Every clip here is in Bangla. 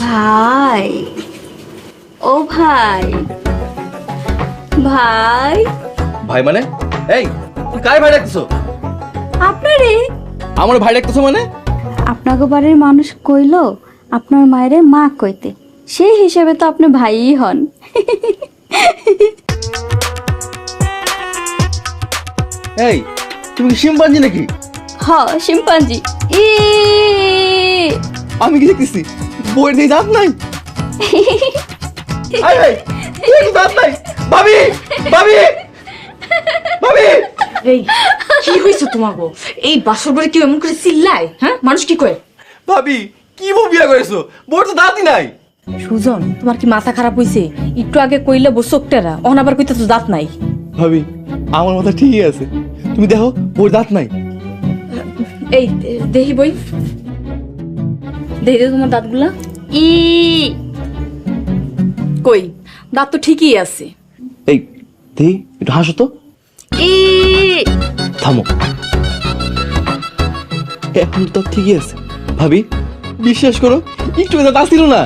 ভাই, ও ভাই, ভাই, ভাই মানে? এই তুই কার ভাই ডাকতেছো? আপনারে আমার ভাই ডাকতেছো মানে? আপনাকে বাড়ির মানুষ কইলো আপনার মায়েরে মা কইতে, সেই হিসেবে তো আপনি ভাইই হন। এই তুমি কি শিম্পাঞ্জি নাকি? হ, শিম্পাঞ্জি। ই আমি কি দেখতেছি বইয়ের নেই দাঁত নাই? আয় ভাই তুই দাঁত নাই। ভাবি ভাবি ভাবি এই কি হয়েছে তোমার গো? এই বাসর বাড়ি কেউ এমন করে চিল্লায়? হ্যাঁ, মানুষ কি কয়? ভাবি কি বউ বিয়া করেছো? বউর তো দাঁতই নাই। সুজন, তোমার কি মাথা খারাপ হয়েছে? একটু আগে কইলে বসকটেরা, অন আবার কইতে তো দাঁত নাই। ভাবি আমার মাথা ঠিকই আছে, তুমি দেখো বউর দাঁত নাই। এই দেহি বই, দেহি দে তোমার দাঁতগুলা। ই কই, দাঁত তো ঠিকই আছে। এই দেখি একটু হাসো তো। ই থামো, এখন তো ঠিকই আছে। ভাবি বিশ্বাস করো, একটু দাঁত আসছিল না।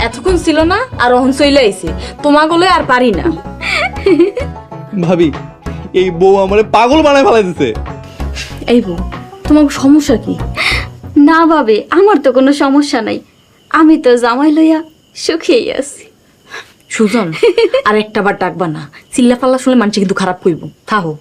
এতক্ষণ ছিল না আর অহন চইলে আইছে, তোমা গলে আর পারি না। ভাবি এই বউ আমারে পাগল বানায় ফেলাই দিছে। এই বউ, তোমার সমস্যা কি? না ভাবে, আমার তো কোনো সমস্যা নাই, আমি তো জামাই লইয়া সুখেই আছি। সুজন, আর একটা বার ডাকবা না, চিল্লা পাল্লা শুনলে মানুষ কিন্তু খারাপ কইব। থাহো।